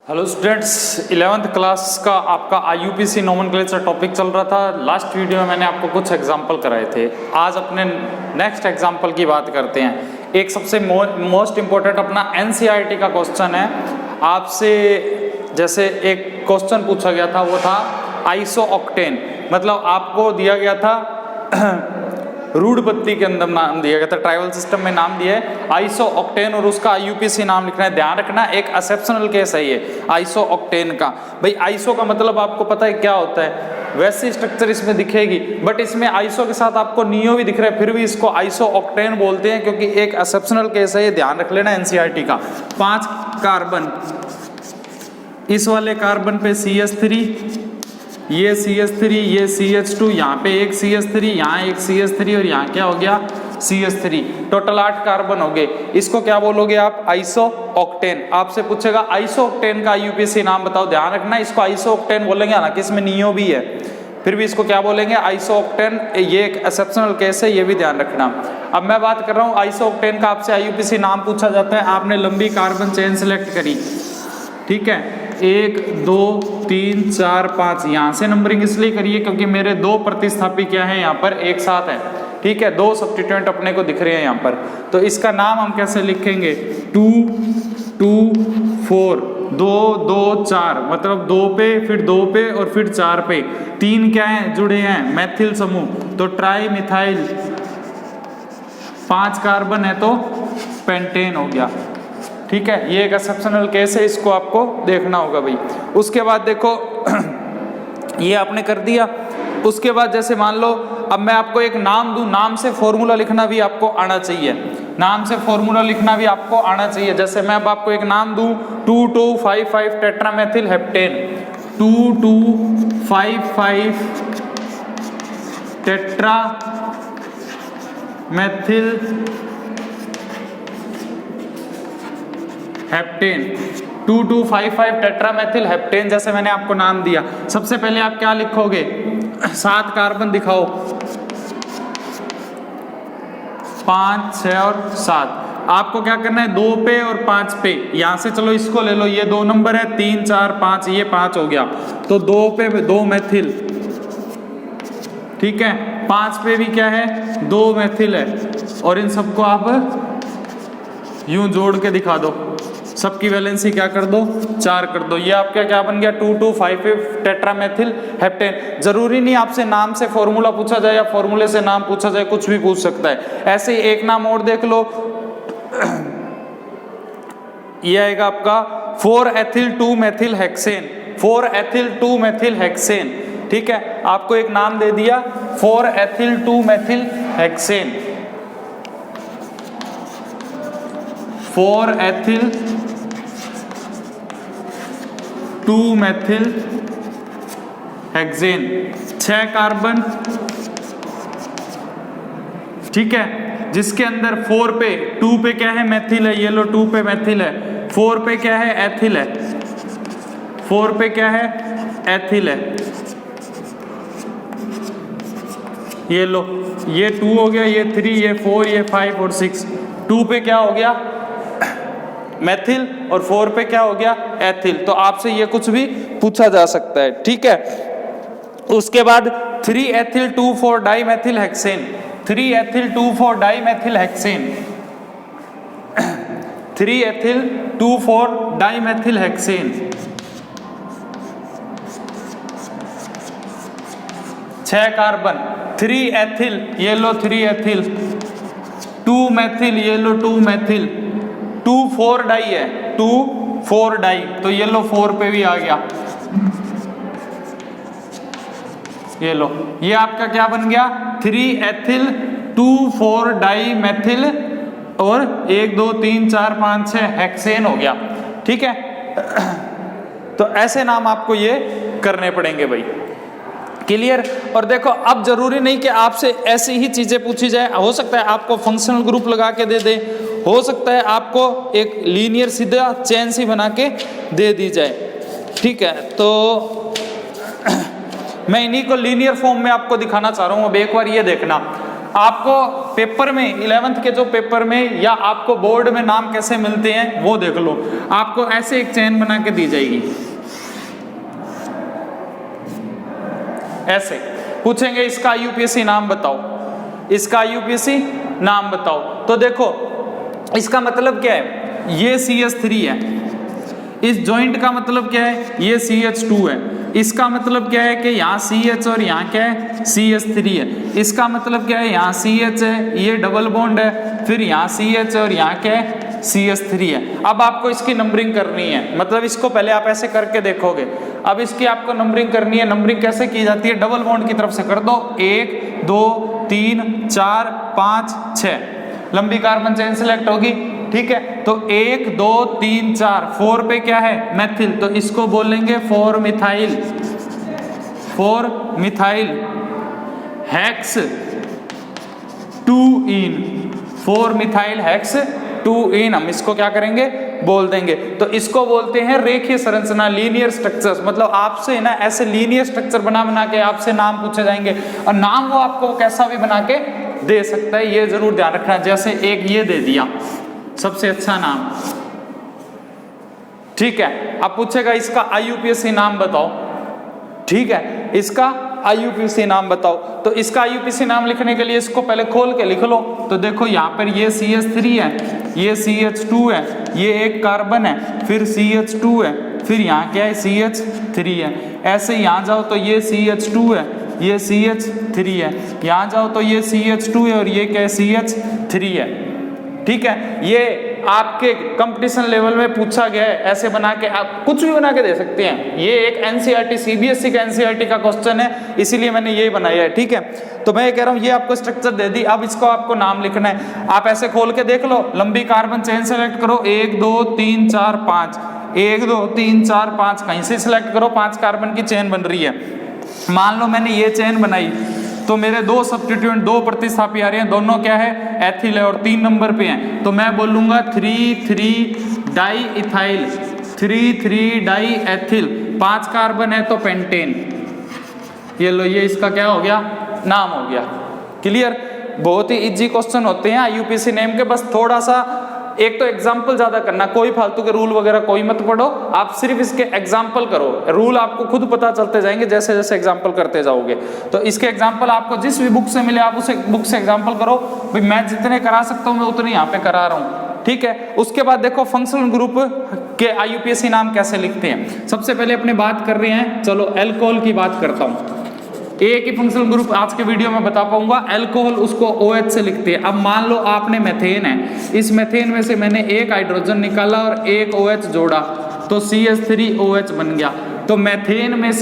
Hello students, 11th class का आपका IUPAC nomenclature topic चल रहा था। लास्ट वीडियो में मैंने आपको कुछ एग्जांपल कराए थे। आज अपने नेक्स्ट एग्जांपल की बात करते हैं। एक सबसे मोस्ट इम्पोर्टेंट अपना NCERT का क्वेश्चन है। आपसे जैसे एक क्वेश्चन पूछा गया था, वो था आइसोऑक्टेन, मतलब आपको दिया गया था रूढ़ पत्ती के अंदर नाम दिया गया था, ट्राइबल सिस्टम में नाम दिया है आइसोऑक्टेन और उसका IUPAC नाम लिखना है। ध्यान रखना, एक एक्सेप्शनल केस है ये आइसोऑक्टेन का। भाई आइसो का मतलब आपको पता है क्या होता है, वैसी स्ट्रक्चर इसमें दिखेगी, बट इसमें आइसो के साथ आपको नियो भी दिख रहा है, फिर भी इसको आइसोऑक्टेन बोलते हैं क्योंकि एक एक्सेप्शनल केस है। ये ध्यान रख लेना NCERT का। 5 कार्बन, इस वाले कार्बन पे CH3, ये CH3, ये CH2, यहाँ पे एक CH3, यहाँ एक CH3 और यहाँ क्या हो गया CH3। टोटल 8 कार्बन हो गए। इसको क्या बोलोगे आप? आइसोऑक्टेन। आपसे पूछेगा आइसोऑक्टेन का IUPAC नाम बताओ। ध्यान रखना, इसको आइसोऑक्टेन बोलेंगे, हालांकि इसमें नियो भी है, फिर भी इसको क्या बोलेंगे? आइसोऑक्टेन। ये एक एक्सेप्शनल केस है, ये भी ध्यान रखना। अब मैं बात कर रहा हूँ आइसोऑक्टेन का। आपसे IUPAC नाम पूछा जाता है, आपने लंबी कार्बन चेन सेलेक्ट करी, ठीक है, 1 2 3 4 5, यहाँ से नंबरिंग इसलिए करिए क्योंकि मेरे 2 प्रतिस्थापी क्या है यहाँ पर एक साथ है, ठीक है, 2 सब्स्टिट्यूएंट अपने को दिख रहे हैं यहाँ पर। तो इसका नाम हम कैसे लिखेंगे? 2 2 4, 2 2 4, मतलब 2 पे, फिर 2 पे और फिर 4 पे। 3 क्या है? जुड़े हैं, मैथिल समूह, तो ट्राई मिथाइल। 5 कार्बन है तो पेंटेन हो गया, ठीक है। ये एक एक्सेप्शनल केस है, इसको आपको देखना होगा भाई। उसके बाद देखो ये आपने कर दिया। उसके बाद जैसे मान लो अब मैं आपको एक नाम दूं, नाम से फॉर्मूला लिखना भी आपको आना चाहिए। नाम से फॉर्मूला लिखना भी आपको आना चाहिए। जैसे मैं अब आपको एक नाम दूं 2255 tetramethyl heptane, 2255 tetramethyl heptane, 2255 tetramethyl heptane. जैसे मैंने आपको नाम दिया, सबसे पहले आप क्या लिखोगे? 7 कार्बन दिखाओ, 5 6 और 7। आपको क्या करना है? 2 पे और 5 पे, यहां से चलो इसको ले लो, ये 2 नंबर है, 3 4 5, ये 5 हो गया, तो 2 पे 2 मैथिल, ठीक है। 5 पे भी क्या है? 2 मैथिल है, और इन सबको आप यूं जोड़ के दिखा दो, सबकी वैलेंसी क्या कर दो? 4 कर दो। ये आपका क्या बन गया? 2255 टेट्रामेथिल हेप्टेन। जरूरी नहीं आपसे नाम से फॉर्मूला पूछा जाए या फॉर्मूले से नाम पूछा जाए, कुछ भी पूछ सकता है। ऐसे ही एक नाम और देख लो, ये आएगा आपका 4-एथिल 2-मेथिल हेक्सेन, 4-एथिल 2-मेथिल हेक्सेन, ठीक है। आपको एक नाम दे दिया 4-एथिल 2-मेथिल हेक्सेन, 4-एथिल 2-मेथिल हेक्सेन। 6 कार्बन, ठीक है, जिसके अंदर 4 पे, 2 पे क्या है? मैथिल है, ये लो 2 पे मैथिल है, 4 पे क्या है? एथिल है, 4 पे क्या है? एथिल है, ये लो, ये 2 हो गया, ये 3, ये 4, ये 5 और 6। 2 पे क्या हो गया? मैथिल, और 4 पे क्या हो गया? एथिल। तो आपसे ये कुछ भी पूछा जा सकता है, ठीक है। उसके बाद three ethyl 2,4 dimethyl hexane, three ethyl 2,4 dimethyl hexane, three ethyl 2,4 dimethyl hexane. 6 carbon, three ethyl, ये लो 3-एथिल, 2-मेथिल, ये लो 2-मेथिल, 2,4 डाई है, 2,4 डाई, तो ये लो 4 पे भी आ गया, ये लो, ये आपका क्या बन गया? 3-एथिल 2,4 डाई मेथिल और 1 2 3 4 5 6 हेक्सेन हो गया, ठीक है। तो ऐसे नाम आपको ये करने पड़ेंगे भाई, क्लियर। और देखो अब जरूरी नहीं कि आपसे ऐसी ही चीजें पूछी जाए, हो सकता है आपको फंक्शनल ग्रुप लगा के दे दे, हो सकता है आपको एक लीनियर सीधा चेन सी बना के दे दी जाए, ठीक है। तो मैं इन्हीं को लीनियर फॉर्म में आपको दिखाना चाह रहा हूं। अब एक बार ये देखना, आपको पेपर में 11th के जो पेपर में या आपको बोर्ड में नाम कैसे मिलते हैं वो देख लो। आपको ऐसे एक चेन बना के दी जाएगी, ऐसे पूछेंगे इसका IUPAC नाम बताओ, इसका IUPAC नाम बताओ। तो देखो इसका मतलब क्या है, ये CH3 है, इस जॉइंट का मतलब क्या है, ये CH2 है, इसका मतलब क्या है कि यहाँ CH और यहाँ क्या है CH3 है, इसका मतलब क्या है यहाँ CH है, ये डबल बॉन्ड है, फिर यहाँ CH और यहाँ क्या है CH3 है। अब आपको इसकी नंबरिंग करनी है, मतलब इसको पहले आप ऐसे करके देखोगे, अब इसकी आपको नंबरिंग करनी है। नंबरिंग कैसे की जाती है, डबल बॉन्ड की तरफ से कर दो, 1 2 3 4 5 6, लंबी कार्बन चेन सिलेक्ट होगी, ठीक है। तो 1 2 3 4, 4 पे क्या है मैथिल, तो इसको बोलेंगे 4 मिथाइल, 4 मिथाइल हेक्स 2 इन, 4 मिथाइल हेक्स 2 इन, हम इसको क्या करेंगे बोल देंगे। तो इसको बोलते हैं रेखीय संरचना, लीनियर स्ट्रक्चर्स। मतलब आपसे ना ऐसे लीनियर स्ट्रक्चर बना के आपसे नाम पूछे जाएंगे, और नाम वो आपको कैसा भी बना के दे सकता है, ये जरूर ध्यान रखना। जैसे एक ये दे दिया सबसे अच्छा नाम, ठीक है। अब पूछेगा इसका IUPAC नाम बताओ, ठीक है, इसका IUPAC नाम बताओ। तो इसका IUPAC नाम लिखने के लिए इसको पहले खोल के लिख लो। तो देखो यहाँ पर ये CH3 है, ये CH2 है, ये एक कार्बन है, फिर CH2 है, फिर यहाँ क्या है CH3 है। ऐसे यहाँ जाओ तो ये CH2 है, ये CH3 है, यहाँ जाओ तो ये CH2 है और ये क्या है CH3 है, ठीक है। ये आपके कंपटीशन लेवल में पूछा गया है, ऐसे बना के आप कुछ भी बना के दे सकते हैं। ये एक NCERT CBSE का NCERT का क्वेश्चन है, इसीलिए मैंने यही बनाया है, ठीक है। तो मैं ये कह रहा हूँ ये आपको स्ट्रक्चर दे दी, अब इसको आपको नाम लिखना है। आप ऐसे खोल के देख लो, लंबी कार्बन चेन सेलेक्ट करो, 1 2 3 4 5, 1 2 3 4 5, कहीं से सिलेक्ट करो, 5 कार्बन की चेन बन रही है। मान लो मैंने ये चेन बनाई, तो मेरे 2 सब्स्टिट्यूएंट 2 प्रतिस्थापी आ रहे हैं, दोनों क्या है एथिल है और 3 नंबर पे हैं। तो मैं बोलूंगा 3 di ethyl, 3 die ethyl, 5 carbon है तो पेंटेन। ये लो, ये इसका क्या हो गया नाम हो गया। क्लियर, बहुत ही इजी क्वेश्चन होते हैं IUPAC नेम के। बस थोड़ा सा एक तो एग्जाम्पल ज्यादा करना, कोई फालतू के रूल वगैरह कोई मत पढ़ो, आप सिर्फ इसके एग्जाम्पल करो। रूल आपको खुद पता चलते जाएंगे जैसे जैसे एग्जाम्पल करते जाओगे। तो इसके एग्जाम्पल आपको जिस भी बुक से मिले आप उसे बुक से एग्जाम्पल करो। भाई मैं जितने करा सकता हूँ मैं उतने यहाँ पे करा रहा हूँ, ठीक है। उसके बाद देखो फंक्शनल ग्रुप के IUPAC नाम कैसे लिखते हैं। सबसे पहले अपने बात कर रहे हैं, चलो अल्कोहल की बात करता हूँ। एक ही फंक्शनल ग्रुप आज के वीडियो में बता पाऊंगा, अल्कोहल उसको OH से लिखते हैं। अब मान लो आपने मेथेन है, इस मेथेन में से मैंने एक हाइड्रोजन निकाला और एक OH जोड़ा, तो CH3OH बन गया। तो मेथेन में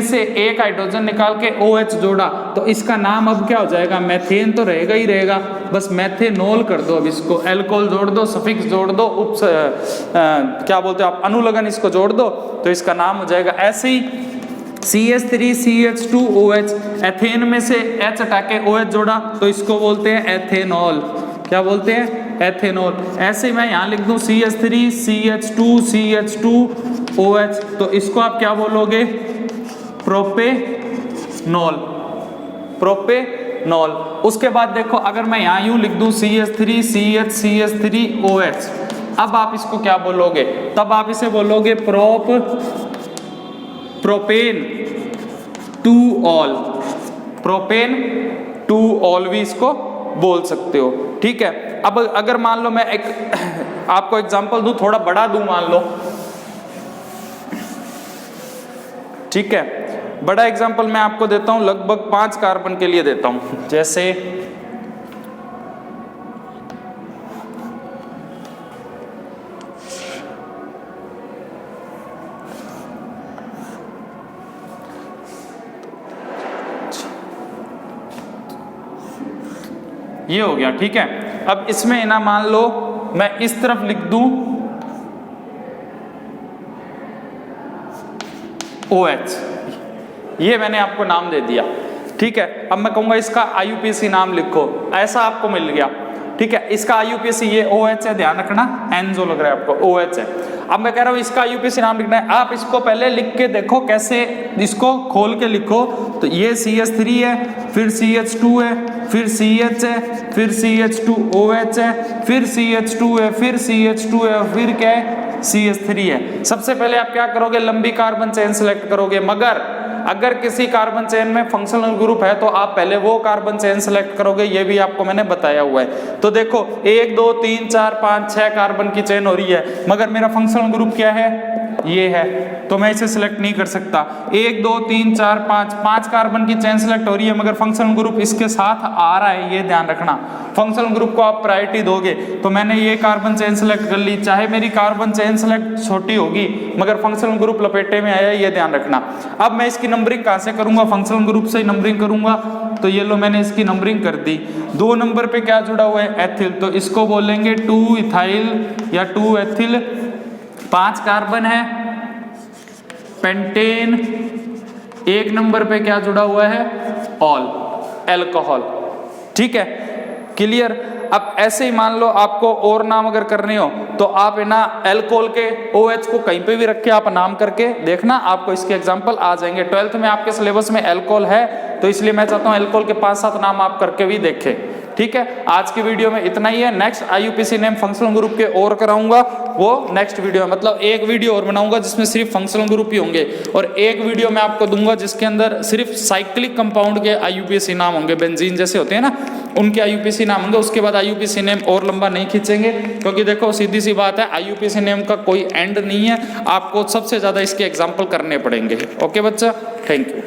से एक हाइड्रोजन निकाल के OH जोड़ा, तो इसका नाम अब क्या हो जाएगा, मेथेन तो रहेगा ही रहेगा, बस मेथेनॉल कर दो। अब इसको अल्कोहल जोड़ दो, सफिक्स जोड़ दो, क्या बोलते हो आप अनुलग्न इसको जोड़ दो, तो इसका नाम हो जाएगा। ऐसे ही CH3CH2OH, एथेन में से H हटा के OH जोड़ा तो इसको बोलते हैं एथेनॉल। क्या बोलते हैं, एथेनॉल। ऐसे मैं यहाँ लिख दूं CH3CH2CH2OH, तो इसको आप क्या बोलोगे, प्रोपेनॉल, प्रोपेनॉल। उसके बाद देखो अगर मैं यहाँ यूं लिख दूं CH3CH3OH, अब आप इसको क्या बोलोगे, तब आप इसे बोलोगे propane two all, propane two all भी इसको बोल सकते हो, ठीक है। अब अगर मान लो मैं एक आपको एग्जांपल दूं, थोड़ा बड़ा दूं मान लो, ठीक है। बड़ा एग्जांपल मैं आपको देता हूं, लगभग 5 कार्बन के लिए देता हूं। जैसे ये हो गया, ठीक है। अब इसमें ना मान लो मैं इस तरफ लिख दूं OH, ये मैंने आपको नाम दे दिया, ठीक है। अब मैं कहूंगा इसका IUPAC नाम लिखो, ऐसा आपको मिल गया, ठीक है। इसका IUPAC ये OH है, ध्यान रखना, N जो लग रहा है आपको OH है। अब मैं कह रहा हूं इसका IUPAC नाम लिखना है, आप इसको पहले लिख के देखो कैसे, इसको खोल के लिखो। तो ये CH3 है, फिर CH2 है, फिर CH है, फिर CH2OH है, फिर CH2 है, फिर CH2 है और फिर क्या है CH3 है। सबसे पहले आप क्या करोगे, लंबी कार्बन चेन सिलेक्ट करोगे, मगर अगर किसी कार्बन चेन में फंक्शनल ग्रुप है तो आप पहले वो कार्बन चेन सिलेक्ट करोगे, ये भी आपको मैंने बताया हुआ है। तो देखो 1 2 3 4 5 6 कार्बन की चेन हो रही है, मगर मेरा फंक्शनल ग्रुप क्या है, ये है, तो मैं इसे सिलेक्ट नहीं कर सकता। 1 2 3 4 5 कार्बन की चेन सिलेक्ट हो रही है, मगर फंक्शनल ग्रुप इसके साथ आ रहा है, ये ध्यान रखना। फंक्शनल ग्रुप को आप प्रायोरिटी दोगे, तो मैंने ये कार्बन चेन सिलेक्ट कर ली, चाहे मेरी कार्बन चेन सिलेक्ट छोटी होगी मगर फंक्शनल ग्रुप लपेटे में आया, ये ध्यान रखना। अब मैं इसकी नंबरिंग कहाँ से करूंगा, फंक्शनल ग्रुप से ही नंबरिंग करूंगा। तो ये लो मैंने इसकी नंबरिंग कर दी। 2 नंबर पे क्या जुड़ा हुआ है, एथिल, तो इसको बोलेंगे 2 इथाइल या 2 एथिल। 5 कार्बन है पेंटेन। 1 नंबर पे क्या जुड़ा हुआ है, ऑल, एल्कोहल। ठीक है, क्लियर। अब ऐसे ही मान लो आपको और नाम अगर करने हो तो आप है ना एल्कोहल के OH को कहीं पे भी रख के आप नाम करके देखना, आपको इसके एग्जांपल आ जाएंगे। 12th में आपके सिलेबस में एल्कोहल है, तो इसलिए मैं चाहता हूं एल्कोहल के 5-7 नाम आप करके भी देखें। ठीक है, आज की वीडियो में इतना ही है। Next IUPAC name functional group के और कराऊंगा, वो नेक्स्ट वीडियो, मतलब एक वीडियो और बनाऊंगा जिसमें सिर्फ फंक्शनल ग्रुप ही होंगे, और एक वीडियो मैं आपको दूंगा जिसके अंदर सिर्फ साइक्लिक कंपाउंड के IUPAC नाम होंगे, बेंजीन जैसे होते हैं ना, उनके IUPAC नाम होंगे। उसके बाद IUPAC नेम और लंबा नहीं खींचेंगे, क्योंकि देखो सीधी सी बात है, IUPAC नेम का कोई एंड नहीं है, आपको सबसे ज्यादा इसके एग्जाम्पल करने पड़ेंगे। ओके बच्चा, थैंक यू।